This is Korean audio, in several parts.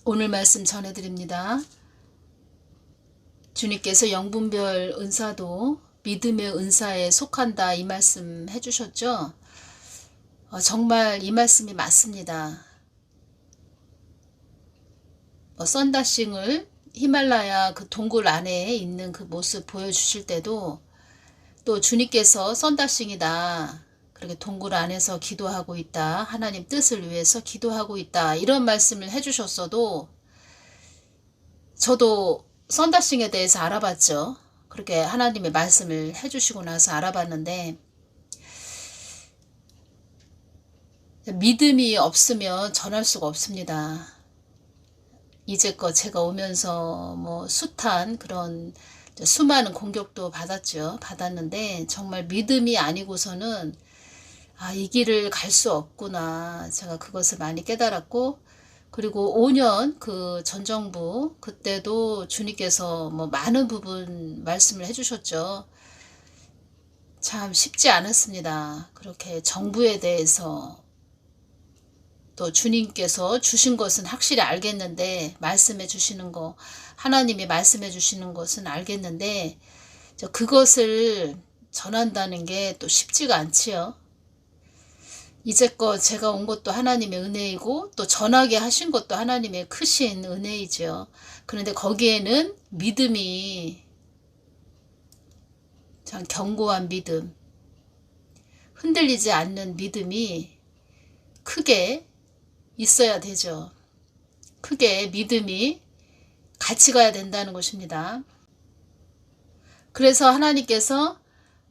오늘 말씀 전해드립니다. 주님께서 영분별 은사도 믿음의 은사에 속한다 이 말씀 해주셨죠. 정말 이 말씀이 맞습니다. 썬다싱을 히말라야 그 동굴 안에 있는 그 모습 보여주실 때도 또 주님께서 썬다싱이다, 그렇게 동굴 안에서 기도하고 있다, 하나님 뜻을 위해서 기도하고 있다, 이런 말씀을 해주셨어도 저도 썬다싱에 대해서 알아봤죠. 그렇게 하나님의 말씀을 해주시고 나서 알아봤는데, 믿음이 없으면 전할 수가 없습니다. 이제껏 제가 오면서 숱한 그런 수많은 공격도 받았는데 정말 믿음이 아니고서는 이 길을 갈 수 없구나, 제가 그것을 많이 깨달았고, 그리고 5년 그 전 정부 그때도 주님께서 많은 부분 말씀을 해주셨죠. 참 쉽지 않았습니다. 그렇게 정부에 대해서 또 주님께서 주신 것은 확실히 알겠는데, 말씀해 주시는 거, 하나님이 말씀해 주시는 것은 알겠는데 그것을 전한다는 게 또 쉽지가 않지요. 이제껏 제가 온 것도 하나님의 은혜이고 또 전하게 하신 것도 하나님의 크신 은혜이죠. 그런데 거기에는 믿음이, 참 견고한 믿음, 흔들리지 않는 믿음이 크게 있어야 되죠. 크게 믿음이 같이 가야 된다는 것입니다. 그래서 하나님께서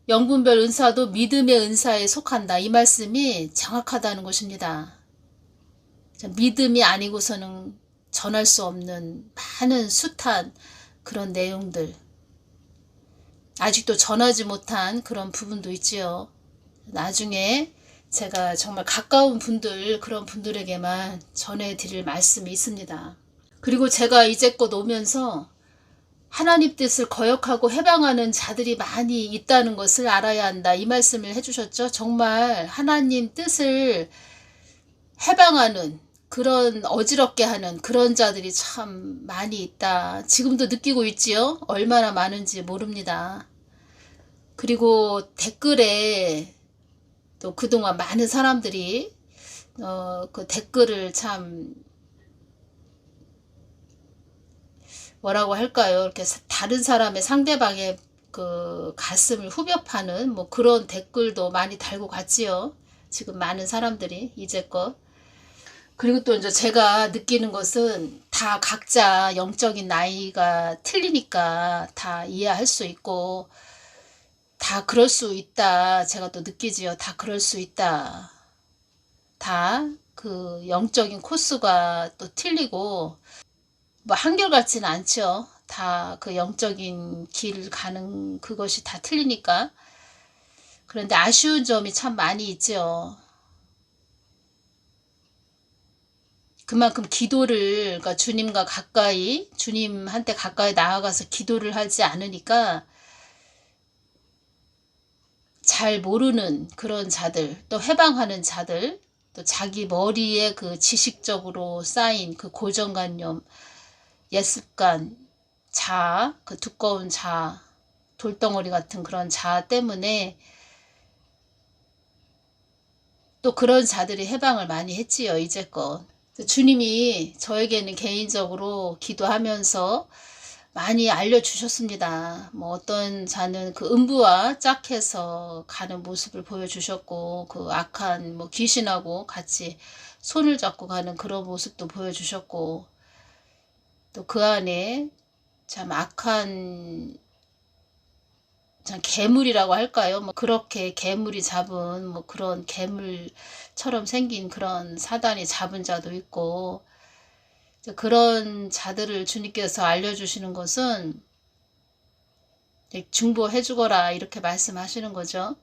영분별 은사도 믿음의 은사에 속한다, 이 말씀이 정확하다는 것입니다. 믿음이 아니고서는 전할 수 없는 많은 숱한 그런 내용들, 아직도 전하지 못한 그런 부분도 있지요. 나중에 제가 정말 가까운 분들, 그런 분들에게만 전해드릴 말씀이 있습니다. 그리고 제가 이제껏 오면서 하나님 뜻을 거역하고 해방하는 자들이 많이 있다는 것을 알아야 한다, 이 말씀을 해주셨죠. 정말 하나님 뜻을 해방하는, 그런 어지럽게 하는 그런 자들이 참 많이 있다. 지금도 느끼고 있지요. 얼마나 많은지 모릅니다. 그리고 댓글에 또 그동안 많은 사람들이 그 댓글을 참 뭐라고 할까요? 이렇게 다른 사람의, 상대방의 그 가슴을 후벼 파는 그런 댓글도 많이 달고 갔지요. 지금 많은 사람들이 이제껏. 그리고 또 이제 제가 느끼는 것은 다 각자 영적인 나이가 틀리니까 다 이해할 수 있고 다 그럴 수 있다, 제가 또 느끼지요. 다 그럴 수 있다. 다 그 영적인 코스가 또 틀리고 한결같지는 않죠. 다 그 영적인 길 가는 그것이 다 틀리니까. 그런데 아쉬운 점이 참 많이 있죠. 그만큼 기도를, 그러니까 주님과 가까이, 주님한테 가까이 나아가서 기도를 하지 않으니까 잘 모르는 그런 자들, 또 해방하는 자들, 또 자기 머리에 그 지식적으로 쌓인 그 고정관념, 옛습관, 자아, 그 두꺼운 자아, 돌덩어리 같은 그런 자아 때문에 또 그런 자들이 해방을 많이 했지요, 이제껏. 주님이 저에게는 개인적으로 기도하면서 많이 알려주셨습니다. 어떤 자는 그 음부와 짝해서 가는 모습을 보여주셨고, 그 악한 귀신하고 같이 손을 잡고 가는 그런 모습도 보여주셨고, 또 그 안에 참 악한, 참 괴물이라고 할까요? 그렇게 괴물이 잡은 그런 괴물처럼 생긴 그런 사단이 잡은 자도 있고, 그런 자들을 주님께서 알려주시는 것은 중보해 주거라, 이렇게 말씀하시는 거죠.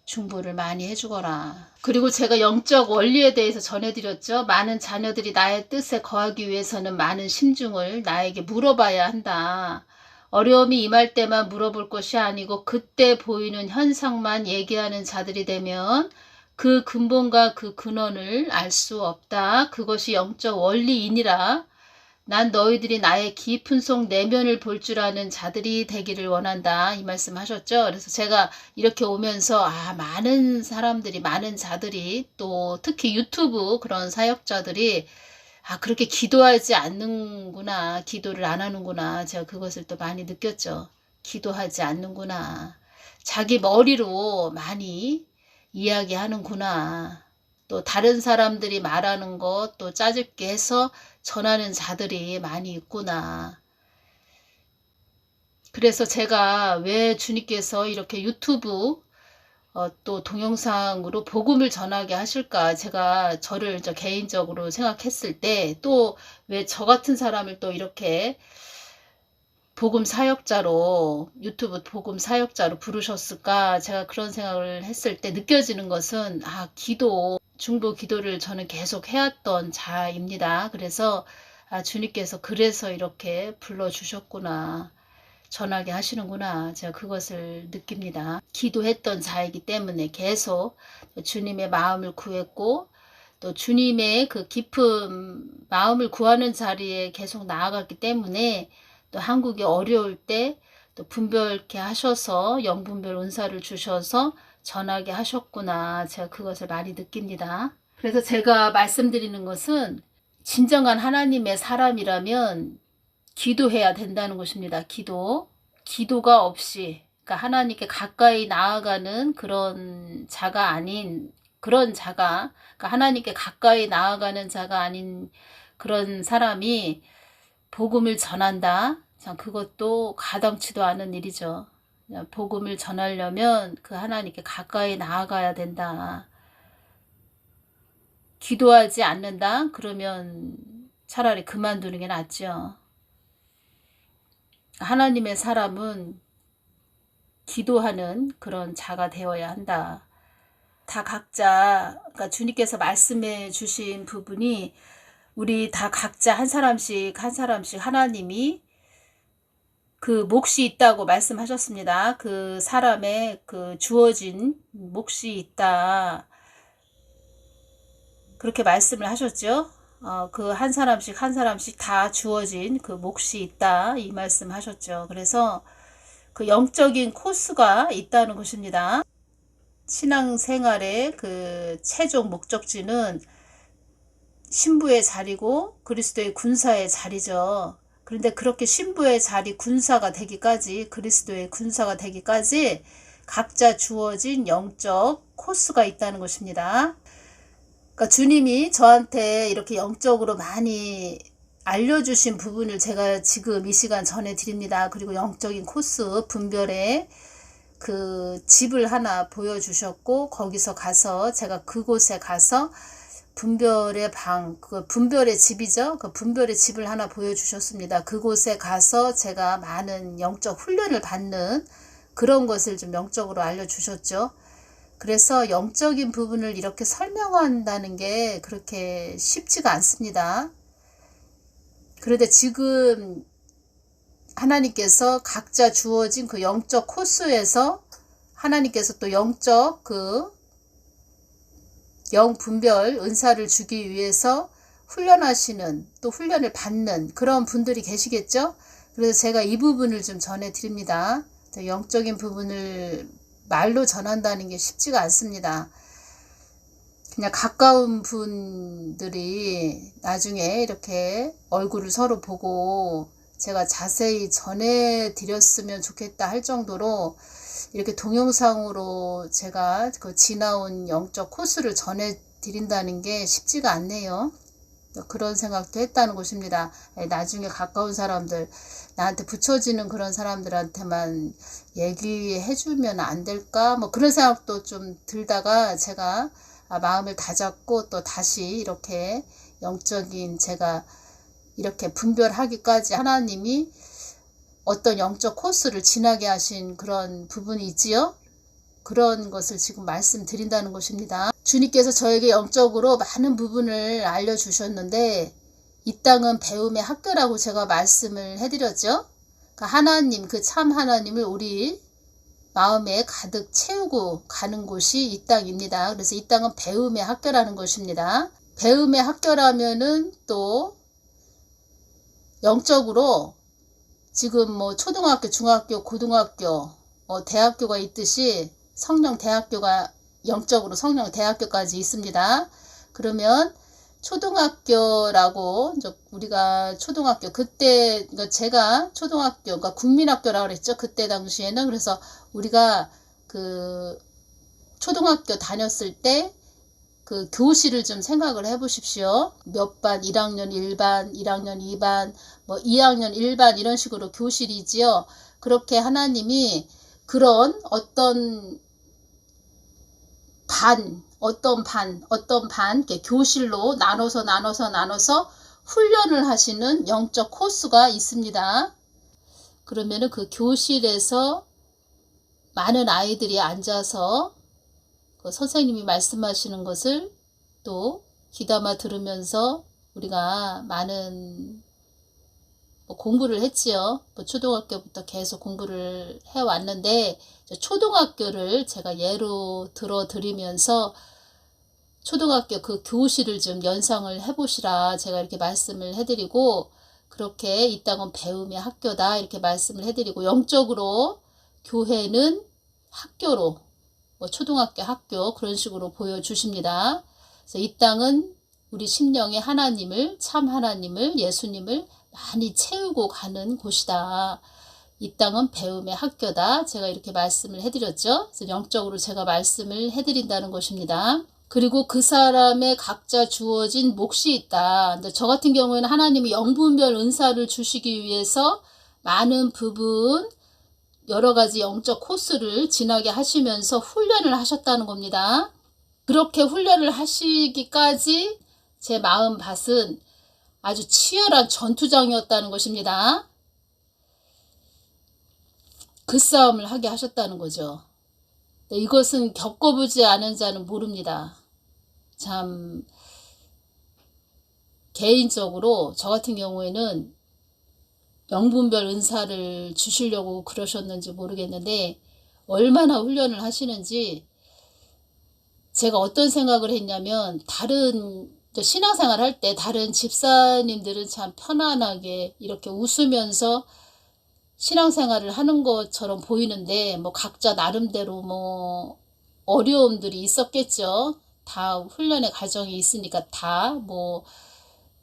중보를 많이 해주거라. 그리고 제가 영적 원리에 대해서 전해드렸죠. 많은 자녀들이 나의 뜻에 거하기 위해서는 많은 심중을 나에게 물어봐야 한다. 어려움이 임할 때만 물어볼 것이 아니고 그때 보이는 현상만 얘기하는 자들이 되면 그 근본과 그 근원을 알 수 없다. 그것이 영적 원리이니라. 난 너희들이 나의 깊은 속 내면을 볼 줄 아는 자들이 되기를 원한다. 이 말씀 하셨죠. 그래서 제가 이렇게 오면서 많은 사람들이, 많은 자들이, 또 특히 유튜브 그런 사역자들이 그렇게 기도하지 않는구나, 기도를 안 하는구나, 제가 그것을 또 많이 느꼈죠. 기도하지 않는구나, 자기 머리로 많이 이야기하는구나, 또 다른 사람들이 말하는 것 또 짜집게 해서 전하는 자들이 많이 있구나. 그래서 제가 왜 주님께서 이렇게 유튜브 또 동영상으로 복음을 전하게 하실까, 제가 저를 개인적으로 생각했을 때, 또 왜 저 같은 사람을 또 이렇게 복음 사역자로, 유튜브 복음 사역자로 부르셨을까, 제가 그런 생각을 했을 때 느껴지는 것은 기도, 중보 기도를 저는 계속 해왔던 자입니다. 그래서 주님께서 그래서 이렇게 불러주셨구나, 전하게 하시는구나, 제가 그것을 느낍니다. 기도했던 자이기 때문에 계속 주님의 마음을 구했고, 또 주님의 그 깊은 마음을 구하는 자리에 계속 나아갔기 때문에, 또 한국이 어려울 때 또 분별케 하셔서 영분별 은사를 주셔서 전하게 하셨구나, 제가 그것을 많이 느낍니다. 그래서 제가 말씀드리는 것은, 진정한 하나님의 사람이라면 기도해야 된다는 것입니다. 기도가 없이, 그러니까 하나님께 가까이 나아가는 그런 자가 아닌, 그러니까 하나님께 가까이 나아가는 자가 아닌 그런 사람이 복음을 전한다? 참, 그것도 가당치도 않은 일이죠. 복음을 전하려면 그 하나님께 가까이 나아가야 된다. 기도하지 않는다? 그러면 차라리 그만두는 게 낫죠. 하나님의 사람은 기도하는 그런 자가 되어야 한다. 다 각자, 그러니까 주님께서 말씀해 주신 부분이, 우리 다 각자 한 사람씩 하나님이 그 몫이 있다고 말씀하셨습니다. 그 사람의 그 주어진 몫이 있다, 그렇게 말씀을 하셨죠. 그 한 사람씩 다 주어진 그 몫이 있다, 이 말씀 하셨죠. 그래서 그 영적인 코스가 있다는 것입니다. 신앙생활의 그 최종 목적지는 신부의 자리고 그리스도의 군사의 자리죠. 그런데 그렇게 신부의 자리, 군사가 되기까지, 그리스도의 군사가 되기까지 각자 주어진 영적 코스가 있다는 것입니다. 그러니까 주님이 저한테 이렇게 영적으로 많이 알려주신 부분을 제가 지금 이 시간 전해드립니다. 그리고 영적인 코스, 분별의 그 집을 하나 보여주셨고, 거기서 가서 제가 그곳에 가서 분별의 방, 그 분별의 집이죠. 그 분별의 집을 하나 보여주셨습니다. 그곳에 가서 제가 많은 영적 훈련을 받는 그런 것을 좀 영적으로 알려주셨죠. 그래서 영적인 부분을 이렇게 설명한다는 게 그렇게 쉽지가 않습니다. 그런데 지금 하나님께서 각자 주어진 그 영적 코스에서 하나님께서 또 영적 그 영분별 은사를 주기 위해서 훈련하시는, 또 훈련을 받는 그런 분들이 계시겠죠. 그래서 제가 이 부분을 좀 전해드립니다. 영적인 부분을 말로 전한다는 게 쉽지가 않습니다. 그냥 가까운 분들이 나중에 이렇게 얼굴을 서로 보고 제가 자세히 전해드렸으면 좋겠다 할 정도로, 이렇게 동영상으로 제가 그 지나온 영적 코스를 전해드린다는 게 쉽지가 않네요. 그런 생각도 했다는 것입니다. 나중에 가까운 사람들, 나한테 붙여지는 그런 사람들한테만 얘기해주면 안 될까? 뭐 그런 생각도 좀 들다가 제가 마음을 다잡고 또 다시 이렇게 영적인, 제가 이렇게 분별하기까지 하나님이 어떤 영적 코스를 지나게 하신 그런 부분이 있지요. 그런 것을 지금 말씀드린다는 것입니다. 주님께서 저에게 영적으로 많은 부분을 알려주셨는데, 이 땅은 배움의 학교라고 제가 말씀을 해드렸죠. 그러니까 하나님, 그 참 하나님을 우리 마음에 가득 채우고 가는 곳이 이 땅입니다. 그래서 이 땅은 배움의 학교라는 것입니다. 배움의 학교라면은 또 영적으로 지금 뭐 초등학교, 중학교, 고등학교, 대학교가 있듯이 성령 대학교가 영적으로 성령 대학교까지 있습니다. 그러면 초등학교라고 우리가 초등학교 그때 제가 초등학교 그러니까 국민학교라고 그랬죠. 그때 당시에는. 그래서 우리가 그 초등학교 다녔을 때 그 교실을 좀 생각을 해 보십시오. 몇 반, 1학년 1반, 1학년 2반, 뭐 2학년 1반 이런 식으로 교실이지요. 그렇게 하나님이 그런 어떤 반, 이렇게 교실로 나눠서 훈련을 하시는 영적 코스가 있습니다. 그러면은 그 교실에서 많은 아이들이 앉아서 그 선생님이 말씀하시는 것을 또 귀담아 들으면서 우리가 많은 공부를 했지요. 초등학교부터 계속 공부를 해왔는데 초등학교를 제가 예로 들어드리면서 초등학교 그 교실을 좀 연상을 해보시라 제가 이렇게 말씀을 해드리고, 그렇게 이 땅은 배움의 학교다 이렇게 말씀을 해드리고, 영적으로 교회는 학교로 초등학교 학교 그런 식으로 보여주십니다. 그래서 이 땅은 우리 심령의 하나님을, 참 하나님을, 예수님을 많이 채우고 가는 곳이다. 이 땅은 배움의 학교다. 제가 이렇게 말씀을 해드렸죠. 그래서 영적으로 제가 말씀을 해드린다는 것입니다. 그리고 그 사람의 각자 주어진 몫이 있다. 근데 저 같은 경우에는 하나님이 영분별 은사를 주시기 위해서 많은 부분 여러 가지 영적 코스를 지나게 하시면서 훈련을 하셨다는 겁니다. 그렇게 훈련을 하시기까지 제 마음밭은 아주 치열한 전투장이었다는 것입니다. 그 싸움을 하게 하셨다는 거죠. 이것은 겪어보지 않은 자는 모릅니다. 참 개인적으로 저 같은 경우에는 영분별 은사를 주시려고 그러셨는지 모르겠는데 얼마나 훈련을 하시는지, 제가 어떤 생각을 했냐면, 다른 신앙생활 할 때 다른 집사님들은 참 편안하게 이렇게 웃으면서 신앙생활을 하는 것처럼 보이는데 각자 나름대로 어려움들이 있었겠죠. 다 훈련의 과정이 있으니까 다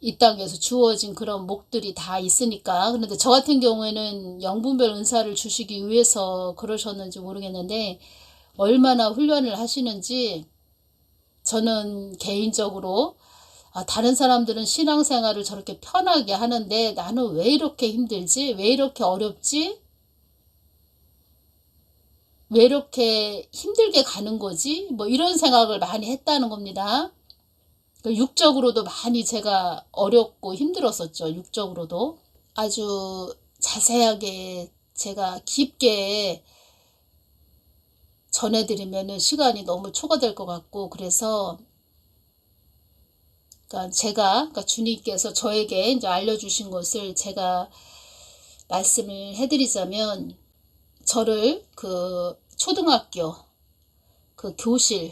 이 땅에서 주어진 그런 목들이 다 있으니까. 그런데 저 같은 경우에는 영분별 은사를 주시기 위해서 그러셨는지 모르겠는데 얼마나 훈련을 하시는지, 저는 개인적으로 다른 사람들은 신앙생활을 저렇게 편하게 하는데 나는 왜 이렇게 힘들지? 왜 이렇게 어렵지? 왜 이렇게 힘들게 가는 거지? 이런 생각을 많이 했다는 겁니다. 육적으로도 많이 제가 어렵고 힘들었었죠. 육적으로도. 아주 자세하게 제가 깊게 전해드리면 시간이 너무 초과될 것 같고, 그래서 제가 주님께서 저에게 이제 알려주신 것을 제가 말씀을 해드리자면, 저를 그 초등학교 그 교실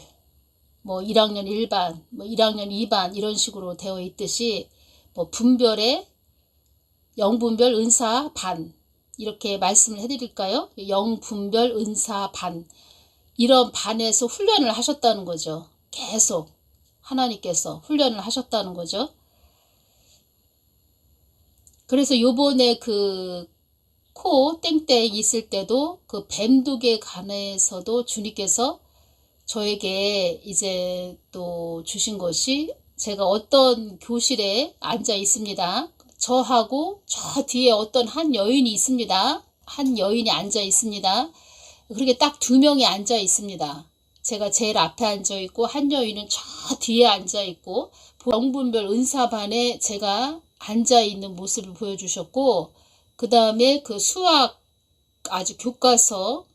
1학년 1반, 1학년 2반 이런 식으로 되어 있듯이 분별의 영분별 은사 반 이렇게 말씀을 해드릴까요? 영분별 은사 반, 이런 반에서 훈련을 하셨다는 거죠. 계속 하나님께서 훈련을 하셨다는 거죠. 그래서 요번에 그 코 땡땡 있을 때도 그 뱀독에 관해서도 주님께서 저에게 이제 또 주신 것이, 제가 어떤 교실에 앉아 있습니다. 저하고 저 뒤에 어떤 한 여인이 있습니다. 한 여인이 앉아 있습니다. 그렇게 딱 2명이 앉아 있습니다. 제가 제일 앞에 앉아 있고 한 여인은 저 뒤에 앉아 있고, 영분별 은사반에 제가 앉아 있는 모습을 보여주셨고, 그 다음에 그 수학 아주 교과서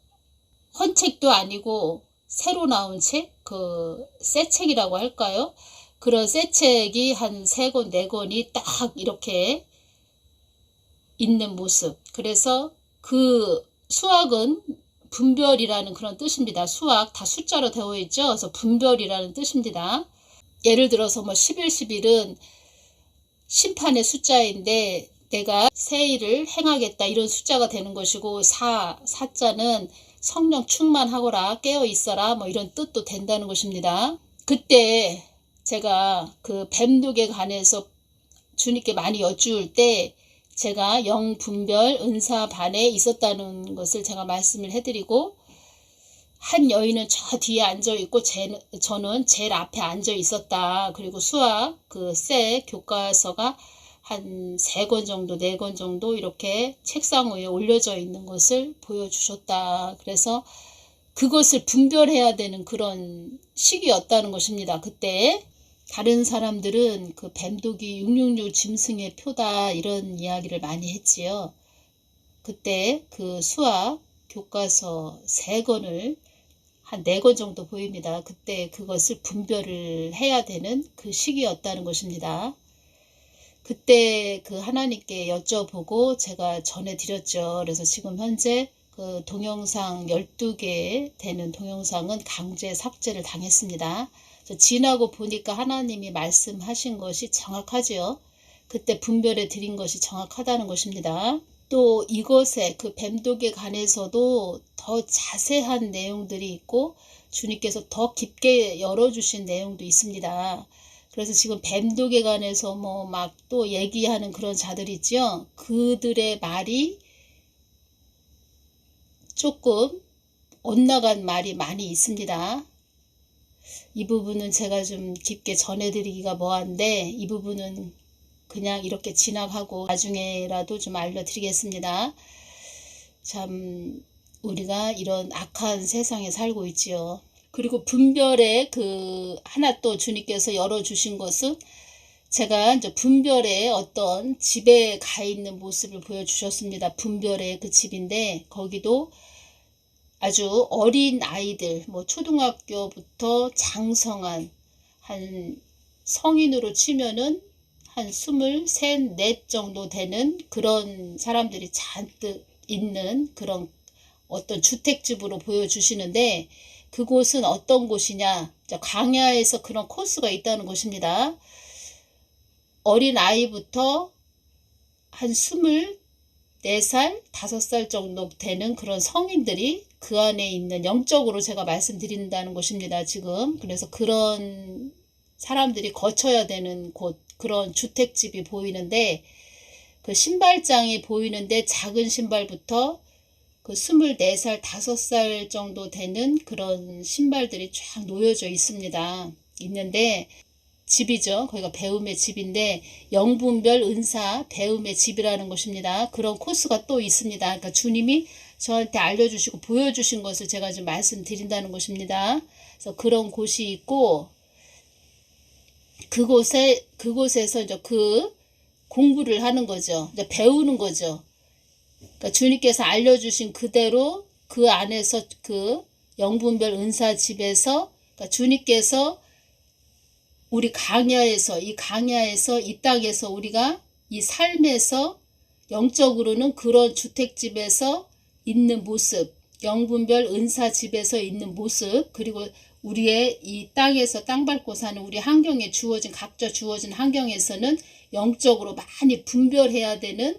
헌책도 아니고 새로 나온 책, 그 새 책이라고 할까요? 그런 새 책이 한 3권, 4권이 딱 이렇게 있는 모습. 그래서 그 수학은 분별이라는 그런 뜻입니다. 수학 다 숫자로 되어 있죠. 그래서 분별이라는 뜻입니다. 예를 들어서 11, 11은 심판의 숫자인데 내가 새 일을 행하겠다 이런 숫자가 되는 것이고, 사자는 성령 충만하거라, 깨어 있어라, 뭐 이런 뜻도 된다는 것입니다. 그때 제가 그 뱀독에 관해서 주님께 많이 여쭈을 때 제가 영분별 은사반에 있었다는 것을 제가 말씀을 해드리고, 한 여인은 저 뒤에 앉아있고 저는 제일 앞에 앉아 있었다. 그리고 수학 새 교과서가 한 3권 정도 4권 정도 이렇게 책상 위에 올려져 있는 것을 보여주셨다. 그래서 그것을 분별해야 되는 그런 시기였다는 것입니다. 그때 다른 사람들은 그 뱀독이 666 짐승의 표다 이런 이야기를 많이 했지요. 그때 그 수학 교과서 3권을 한 4권 정도 보입니다. 그때 그것을 분별을 해야 되는 그 시기였다는 것입니다. 그때 그 하나님께 여쭤보고 제가 전해드렸죠. 그래서 지금 현재 그 동영상 12개 되는 동영상은 강제 삭제를 당했습니다. 지나고 보니까 하나님이 말씀하신 것이 정확하지요. 그때 분별해 드린 것이 정확하다는 것입니다. 또 이것에 그 뱀독에 관해서도 더 자세한 내용들이 있고 주님께서 더 깊게 열어주신 내용도 있습니다. 그래서 지금 뱀독에 관해서 뭐 막 또 얘기하는 그런 자들 있죠. 그들의 말이 조금 엇나간 말이 많이 있습니다. 이 부분은 제가 좀 깊게 전해드리기가 뭐한데 이 부분은 그냥 이렇게 지나가고 나중에라도 좀 알려드리겠습니다. 참 우리가 이런 악한 세상에 살고 있지요. 그리고 분별의 하나 또 주님께서 열어주신 것은 제가 이제 분별의 어떤 집에 가 있는 모습을 보여주셨습니다. 분별의 그 집인데 거기도 아주 어린 아이들, 뭐 초등학교부터 장성한 한 성인으로 치면은 한 23, 4 정도 되는 그런 사람들이 잔뜩 있는 그런 어떤 주택집으로 보여주시는데 그곳은 어떤 곳이냐? 광야에서 그런 코스가 있다는 곳입니다. 어린 아이부터 한 24살, 5살 정도 되는 그런 성인들이 그 안에 있는 영적으로 제가 말씀드린다는 곳입니다. 지금. 그래서 그런 사람들이 거쳐야 되는 곳, 그런 주택집이 보이는데 그 신발장이 보이는데 작은 신발부터 그 24살, 5살 정도 되는 그런 신발들이 쫙 놓여져 있습니다. 있는데 집이죠. 거기가 배움의 집인데 영분별 은사 배움의 집이라는 것입니다. 그런 코스가 또 있습니다. 그러니까 주님이 저한테 알려주시고 보여주신 것을 제가 좀 말씀드린다는 것입니다. 그래서 그런 곳이 있고 그곳에서 이제 그 공부를 하는 거죠. 이제 배우는 거죠. 그러니까 주님께서 알려주신 그대로 그 안에서 그 영분별 은사 집에서 그러니까 주님께서 우리 강야에서 이 땅에서 우리가 이 삶에서 영적으로는 그런 주택집에서 있는 모습, 영분별 은사 집에서 있는 모습, 그리고 우리의 이 땅에서 땅 밟고 사는 우리 환경에 각자 주어진 환경에서는 영적으로 많이 분별해야 되는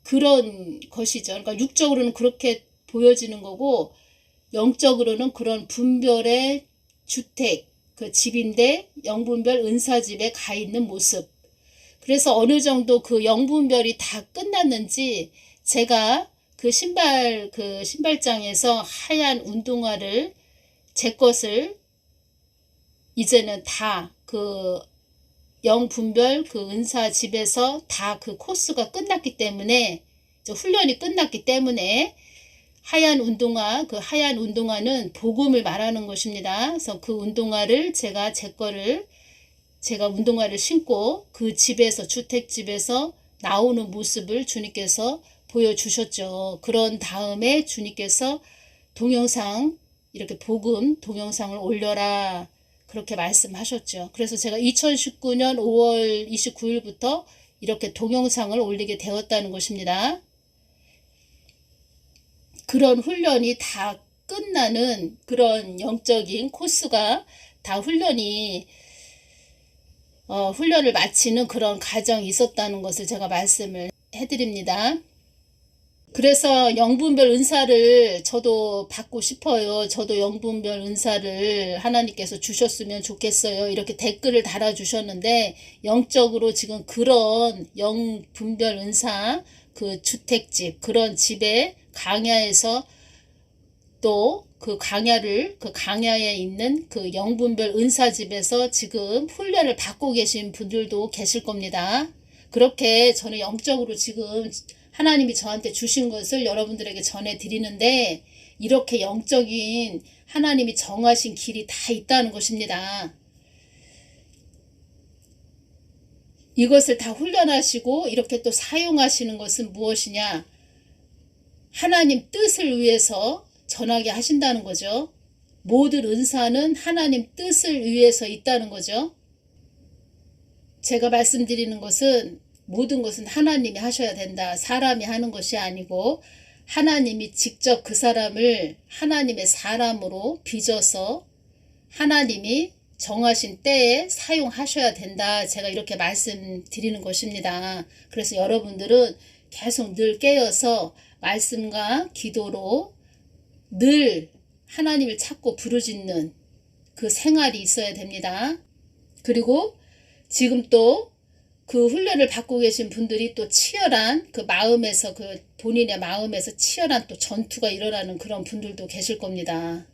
그런 것이죠. 그러니까 육적으로는 그렇게 보여지는 거고 영적으로는 그런 분별의 주택, 그 집인데 영분별 은사집에 가 있는 모습. 그래서 어느 정도 그 영분별이 다 끝났는지 제가 그 신발장에서 하얀 운동화를 제 것을 이제는 다 그 영분별 그 은사집에서 다 그 코스가 끝났기 때문에 훈련이 끝났기 때문에 하얀 운동화는 복음을 말하는 것입니다. 그래서 그 운동화를 제가 운동화를 신고 그 집에서 주택집에서 나오는 모습을 주님께서 보여주셨죠. 그런 다음에 주님께서 동영상 이렇게 복음 동영상을 올려라 그렇게 말씀하셨죠. 그래서 제가 2019년 5월 29일부터 이렇게 동영상을 올리게 되었다는 것입니다. 그런 훈련이 다 끝나는 그런 영적인 코스가 다 훈련을 마치는 그런 과정이 있었다는 것을 제가 말씀을 해드립니다. 그래서 영분별 은사를 저도 받고 싶어요. 저도 영분별 은사를 하나님께서 주셨으면 좋겠어요. 이렇게 댓글을 달아주셨는데, 영적으로 지금 그런 영분별 은사, 그 주택집, 그런 집에 강야에서 또 그 강야에 있는 그 영분별 은사집에서 지금 훈련을 받고 계신 분들도 계실 겁니다. 그렇게 저는 영적으로 지금 하나님이 저한테 주신 것을 여러분들에게 전해드리는데, 이렇게 영적인 하나님이 정하신 길이 다 있다는 것입니다. 이것을 다 훈련하시고 이렇게 또 사용하시는 것은 무엇이냐? 하나님 뜻을 위해서 전하게 하신다는 거죠. 모든 은사는 하나님 뜻을 위해서 있다는 거죠. 제가 말씀드리는 것은 모든 것은 하나님이 하셔야 된다. 사람이 하는 것이 아니고 하나님이 직접 그 사람을 하나님의 사람으로 빚어서 하나님이 정하신 때에 사용하셔야 된다. 제가 이렇게 말씀드리는 것입니다. 그래서 여러분들은 계속 늘 깨어서 말씀과 기도로 늘 하나님을 찾고 부르짖는 그 생활이 있어야 됩니다. 그리고 지금 또 그 훈련을 받고 계신 분들이 또 치열한 그 마음에서, 그 본인의 마음에서 치열한 또 전투가 일어나는 그런 분들도 계실 겁니다.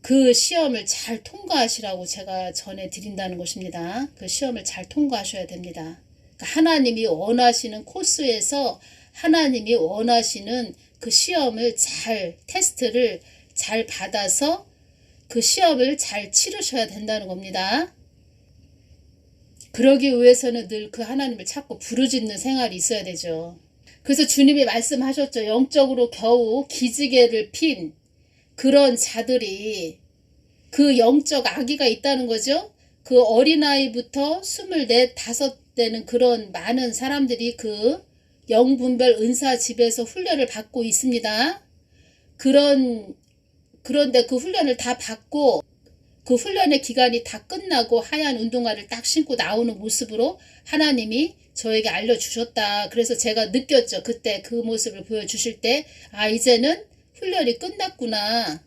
그 시험을 잘 통과하시라고 제가 전해드린다는 것입니다. 그 시험을 잘 통과하셔야 됩니다. 그러니까 하나님이 원하시는 코스에서 하나님이 원하시는 그 시험을 테스트를 잘 받아서 그 시험을 잘 치르셔야 된다는 겁니다. 그러기 위해서는 늘 그 하나님을 찾고 부르짖는 생활이 있어야 되죠. 그래서 주님이 말씀하셨죠. 영적으로 겨우 기지개를 핀 그런 자들이, 그 영적 아기가 있다는 거죠. 그 어린아이부터 24, 5되는 그런 많은 사람들이 그 영분별 은사집에서 훈련을 받고 있습니다. 그런데 그 훈련을 다 받고 그 훈련의 기간이 다 끝나고 하얀 운동화를 딱 신고 나오는 모습으로 하나님이 저에게 알려주셨다. 그래서 제가 느꼈죠. 그때 그 모습을 보여주실 때, 아, 이제는 훈련이 끝났구나.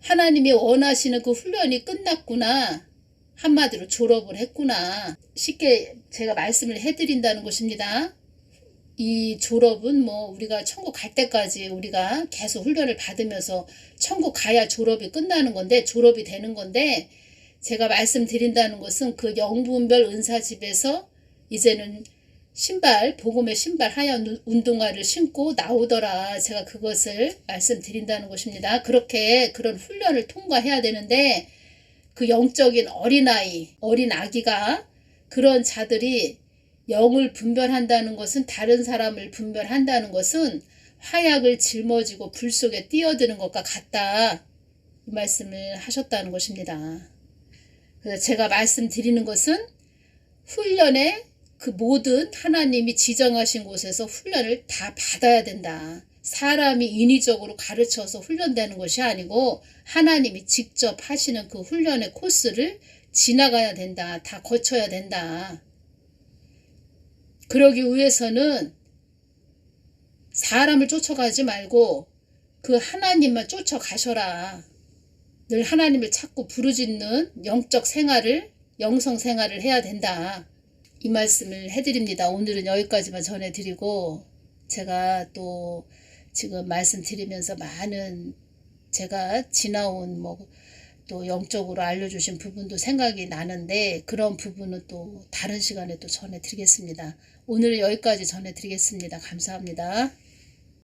하나님이 원하시는 그 훈련이 끝났구나. 한마디로 졸업을 했구나. 쉽게 제가 말씀을 해드린다는 것입니다. 이 졸업은 뭐 우리가 천국 갈 때까지 우리가 계속 훈련을 받으면서 천국 가야 졸업이 끝나는 건데, 졸업이 되는 건데, 제가 말씀드린다는 것은 그 영분별 은사집에서 이제는 신발, 복음의 신발, 하얀 운동화를 신고 나오더라. 제가 그것을 말씀드린다는 것입니다. 그렇게 그런 훈련을 통과해야 되는데, 그 영적인 어린아이, 어린 아기가, 그런 자들이 영을 분별한다는 것은, 다른 사람을 분별한다는 것은 화약을 짊어지고 불 속에 뛰어드는 것과 같다. 이 말씀을 하셨다는 것입니다. 그래서 제가 말씀드리는 것은 훈련에 그 모든 하나님이 지정하신 곳에서 훈련을 다 받아야 된다. 사람이 인위적으로 가르쳐서 훈련되는 것이 아니고 하나님이 직접 하시는 그 훈련의 코스를 지나가야 된다. 다 거쳐야 된다. 그러기 위해서는 사람을 쫓아가지 말고 그 하나님만 쫓아가셔라. 늘 하나님을 찾고 부르짖는 영적 생활을, 영성 생활을 해야 된다. 이 말씀을 해드립니다. 오늘은 여기까지만 전해드리고, 제가 또 지금 말씀드리면서 많은 제가 지나온 또 영적으로 알려주신 부분도 생각이 나는데, 그런 부분은 또 다른 시간에 또 전해드리겠습니다. 오늘은 여기까지 전해드리겠습니다. 감사합니다.